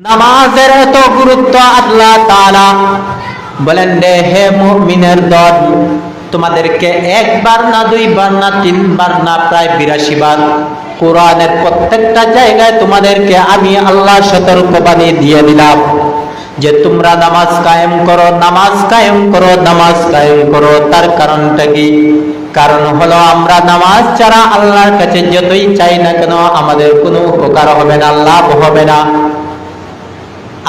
নামাজের এত গুরুত্ব আল্লাহ তাআলা বলেন, হে মুমিনের দল, তোমাদেরকে একবার না, দুইবার না, তিনবার না, প্রায় ৮২ বার কোরআনের প্রত্যেকটা জায়গায় তোমাদেরকে আমি আল্লাহ সতর্কবাণী দিয়ে দিলাম যে তোমরা নামাজ কায়েম করো, নামাজ কায়েম করো, নামাজ কায়েম করো। তার কারণটা কি? কারণ হলো আমরা নামাজ ছাড়া আল্লাহর কাছে যতই চাই না কেন আমাদের কোনো উপকার হবে না, লাভ হবে না।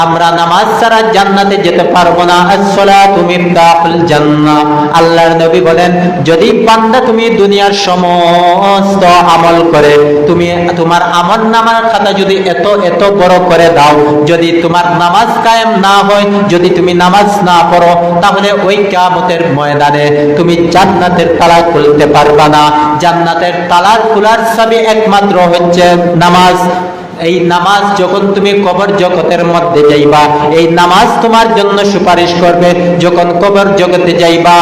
আমরা নামাজ ছাড়া জান্নাতে যেতে পারবো না। আসসালাতু মিফতাহুল জান্নাহ। আল্লাহর নবী বলেন, যদি বান্দা তুমি দুনিয়ার সমস্ত আমল করে তুমি তোমার আমলনামার খাতা যদি এত এত বড় করে দাও, যদি তোমার নামাজ কায়েম না হয়, যদি তুমি নামাজ না পড়ো, তাহলে ওই কিয়ামতের ময়দানে তুমি জান্নাতের তালা খুলতে পারবা না। জান্নাতের তালা খোলার চাবি একমাত্র হচ্ছে নামাজ। এই নামাজ যখন তুমি কবর জগতের মধ্যে যাইবা, এই নামাজ তোমার জন্য সুপারিশ করবে। যখন কবর জগতে যাইবা,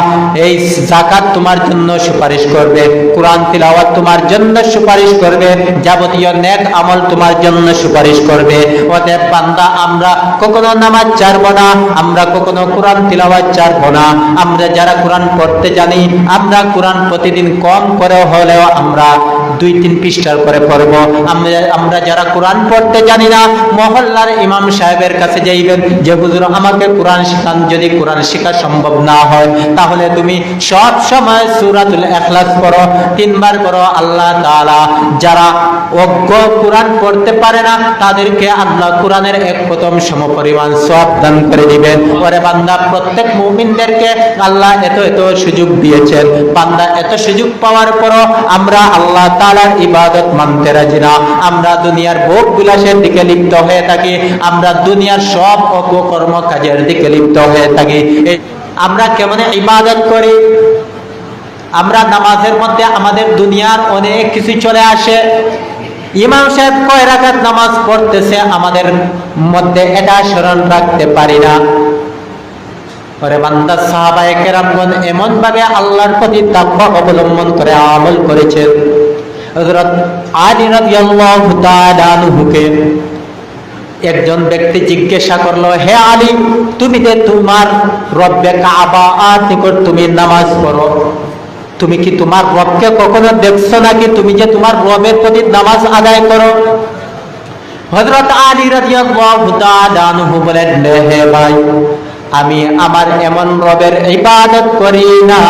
এই যাকাত তোমার জন্য সুপারিশ করবে, কোরআন তিলাওয়াত তোমার জন্য সুপারিশ করবে, যাবতীয় নেক আমল তোমার জন্য সুপারিশ করবে। অতএব বান্দা, আমরা কখনো নামাজ ছাড়বো না, আমরা কখনো কোরআন তিলাওয়াত ছাড়বো না। আমরা যারা কোরআন পড়তে জানি, আমরা কোরআন প্রতিদিন কম করে হলেও আমরা ২-৩ পৃষ্ঠার করে পড়বো। আমরা যারা কোরআন পড়তে জানি না, মহল্লার ইমাম সাহেবের কাছে যাইবেন যে হুজুর আমাকে কোরআন শিখান। যদি কোরআন শেখা সম্ভব না হয়, তাহলে তুমি সব সময় সূরাতুল ইখলাস পড়ো, ৩ বার করো। আল্লাহ তাআলা যারা অজ্ঞ কোরআন পড়তে পারে না, তাদেরকে আল্লাহ কোরআনের ১ খতম সমপরিমাণ সওয়াব দান করে দিবেন। ওরে বান্দা, প্রত্যেক মুমিনদেরকে আল্লাহ এত এত সুযোগ দিয়েছেন। বান্দা, এত সুযোগ পাওয়ার পরও আমরা আল্লাহ তাআলার ইবাদত মানতে রাজি না। আমরা দুনিয়ার ভোগ বিলাসের দিকে লিপ্ত হয়ে থাকি, আমরা দুনিয়ার সব অপকর্ম কাজের দিকে লিপ্ত হয়ে থাকি। আমরা কেমন ইবাদত করি? আমরা নামাজের মধ্যে আমাদের দুনিয়ার অনেক কিছু চলে আসে। ইমাম সাহেব কয় রাকাত নামাজ পড়তেছে, আমাদের মধ্যে এটা স্মরণ রাখতে পারি না। ওরে বান্দা, সাহাবায়ে কেরামগণ এমন ভাবে আল্লাহর প্রতি তাকওয়া অবলম্বন করে আমল করেছেন। হযরত আলী রাদিয়াল্লাহু তাআলা আনহুকে একজন ব্যক্তি জিজ্ঞাসা করলো, হে আলী, তুমি যে তোমার রব্বে কাবা আর নিকট তুমি নামাজ পড়ো, তুমি কি তোমার রবকে কখনো দেখছো নাকি? তুমি যে তোমার রবের প্রতি নামাজ আদায় করো? হযরত আলী রাদিয়াল্লাহু তাআলা আনহু বলেন, হে ভাই, আমি আমার এমন রবের ইবাদত করি না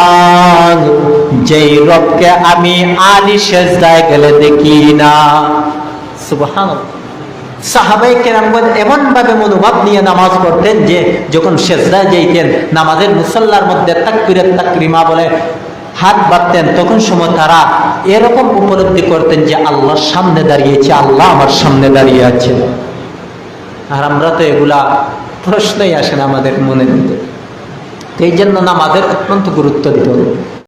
যেই রবকে আমি আলী সেজদায় গেলে দেখি না। সুবহানাল্লাহ। সাহাবায়ে কেরামগণ এমন ভাবে মনোভাব নিয়ে নামাজ পড়তেন যে যখন সেজদায় যাইতেন, নামাজের মুসাল্লার মধ্যে তাকবীরাত তাকরিমা বলে হাত বাঁধতেন, তখন সময় তারা এরকম উপলব্ধি করতেন যে আল্লাহর সামনে দাঁড়িয়েছে, আল্লাহ আমার সামনে দাঁড়িয়ে আছে। আর আমরা তো এগুলা প্রশ্নই আসে না আমাদের মনের ভিতরে। এই জন্য নামাজের অত্যন্ত গুরুত্ব দিতে হবে।